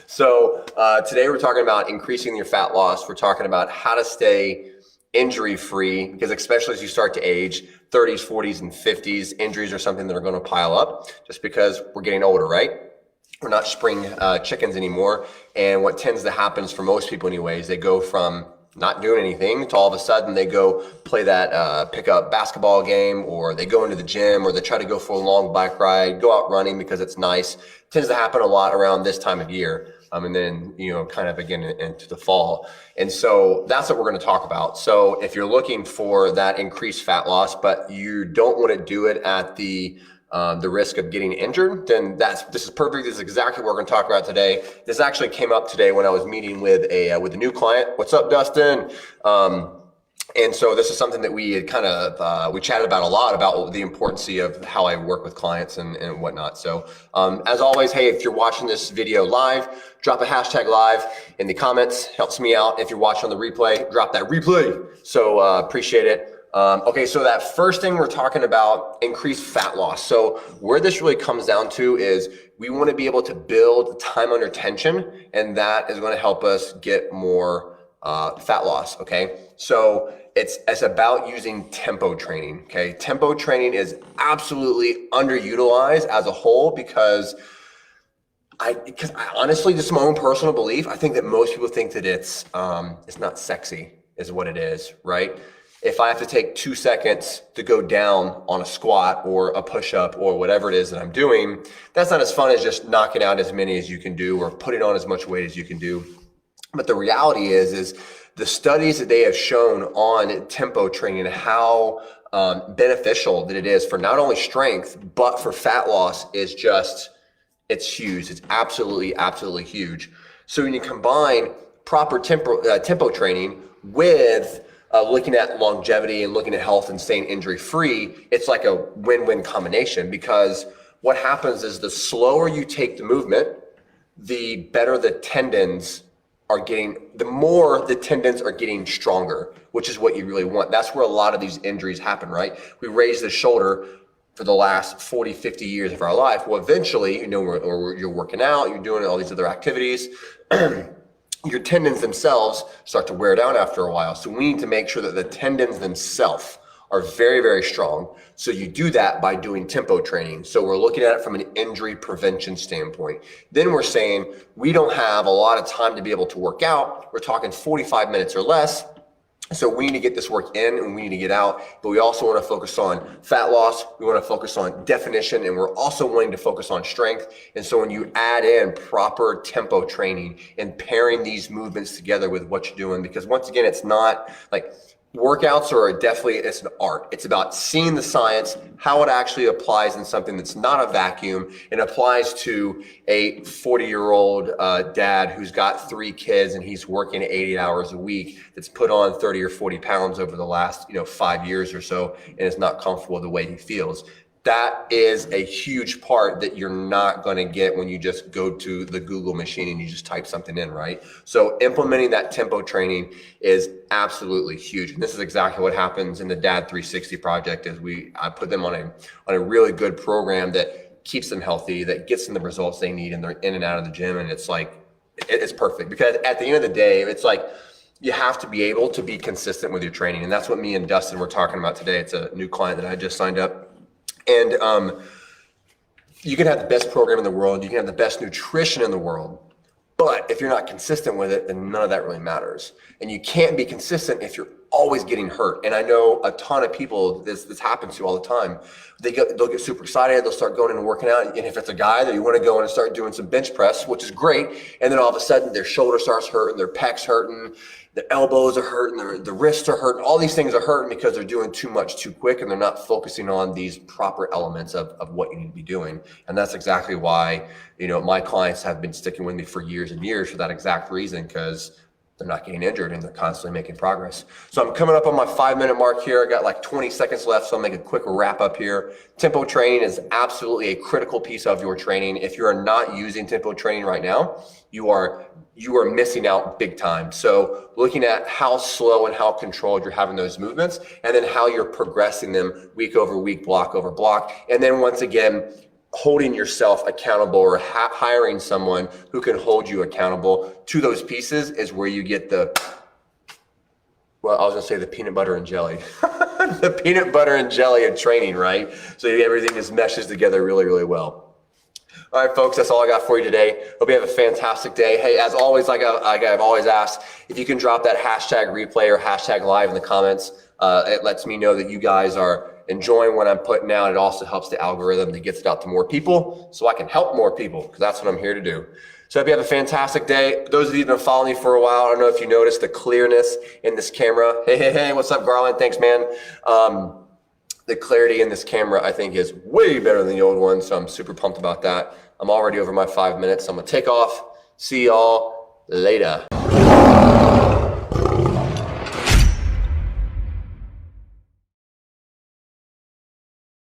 Today we're talking about increasing your fat loss. We're talking about how to stay injury free, because especially as you start to age, 30s, 40s, and 50s, injuries are something that are going to pile up just because we're getting older, right? We're not spring chickens anymore. And what tends to happen is, for most people anyways, they go from not doing anything to all of a sudden they go play that pickup basketball game, or they go into the gym, or they try to go for a long bike ride, go out running because it's nice. It tends to happen a lot around this time of year. And then, kind of again into the fall. And so that's what we're going to talk about. So if you're looking for that increased fat loss, but you don't want to do it at the risk of getting injured, then this is perfect. This is exactly what we're going to talk about today. This actually came up today when I was meeting with a new client. What's up, Dustin? And so this is something that we had kind of, we chatted about a lot, about the importance of how I work with clients and whatnot. So as always, hey, if you're watching this video live, drop a hashtag live in the comments. Helps me out. If you're watching on the replay, drop that replay. So appreciate it. Okay, so that first thing we're talking about, increased fat loss. So where this really comes down to is we want to be able to build time under tension, and that is going to help us get more fat loss. Okay, so it's about using tempo training. Okay, tempo training is absolutely underutilized as a whole because I honestly, just my own personal belief, I think that most people think that it's not sexy, is what it is, right? If I have to take 2 seconds to go down on a squat or a push-up or whatever it is that I'm doing, that's not as fun as just knocking out as many as you can do or putting on as much weight as you can do. But the reality is the studies that they have shown on tempo training and how beneficial that it is for not only strength, but for fat loss is just, it's huge. It's absolutely, absolutely huge. So when you combine proper tempo training with looking at longevity and looking at health and staying injury free, it's like a win-win combination, because what happens is the slower you take the movement, the better the tendons are getting, the more the tendons are getting stronger, which is what you really want. That's where a lot of these injuries happen, right? We raise the shoulder for the last 40, 50 years of our life. Well, eventually, or you're working out, you're doing all these other activities, your tendons themselves start to wear down after a while. So we need to make sure that the tendons themselves are very, very strong. So you do that by doing tempo training. So we're looking at it from an injury prevention standpoint. Then we're saying we don't have a lot of time to be able to work out. We're talking 45 minutes or less. So we need to get this work in and we need to get out, but we also want to focus on fat loss. We want to focus on definition, and we're also wanting to focus on strength. And so when you add in proper tempo training and pairing these movements together with what you're doing, because once again, it's not like workouts are definitely, it's an art. It's about seeing the science, how it actually applies in something that's not a vacuum, and applies to a 40-year-old dad who's got 3 kids and he's working 80 hours a week, that's put on 30 or 40 pounds over the last 5 years or so, and is not comfortable with the way he feels. That is a huge part that you're not going to get when you just go to the Google machine and you just type something in, right? So implementing that tempo training is absolutely huge. And this is exactly what happens in the Dad 360 project, is I put them on a really good program that keeps them healthy, that gets them the results they need, and they're in and out of the gym. And it's like, it's perfect, because at the end of the day, it's like, you have to be able to be consistent with your training. And that's what me and Dustin were talking about today. It's a new client that I just signed up. And you can have the best program in the world, you can have the best nutrition in the world, but if you're not consistent with it, then none of that really matters. And you can't be consistent if you're always getting hurt. And I know a ton of people this happens to all the time. They'll get super excited, they'll start going in and working out. And if it's a guy that you want to go in and start doing some bench press, which is great, and then all of a sudden their shoulder starts hurting, their pecs hurting, the elbows are hurting, the wrists are hurting, all these things are hurting because they're doing too much too quick, and they're not focusing on these proper elements of what you need to be doing. And that's exactly why, my clients have been sticking with me for years and years for that exact reason, because they're not getting injured and they're constantly making progress. So I'm coming up on my 5-minute mark here. I got like 20 seconds left, so I'll make a quick wrap up here. Tempo training is absolutely a critical piece of your training. If you are not using tempo training right now, you are missing out big time. So looking at how slow and how controlled you're having those movements, and then how you're progressing them week over week, block over block. And then once again, holding yourself accountable or hiring someone who can hold you accountable to those pieces is where you get the, well, I was gonna say the peanut butter and jelly, the peanut butter and jelly of training, right? So everything just meshes together really, really well. All right, folks, that's all I got for you today. Hope you have a fantastic day. Hey, as always, like I've always asked, if you can drop that hashtag replay or hashtag live in the comments, it lets me know that you guys are enjoying what I'm putting out. It also helps the algorithm that gets it out to more people so I can help more people, because that's what I'm here to do. So hope you have a fantastic day. Those of you that have been following me for a while, I don't know if you noticed the clearness in this camera. Hey, what's up, Garland? Thanks, man. The clarity in this camera, I think, is way better than the old one, so I'm super pumped about that. I'm already over my 5 minutes, so I'm gonna take off. See y'all later.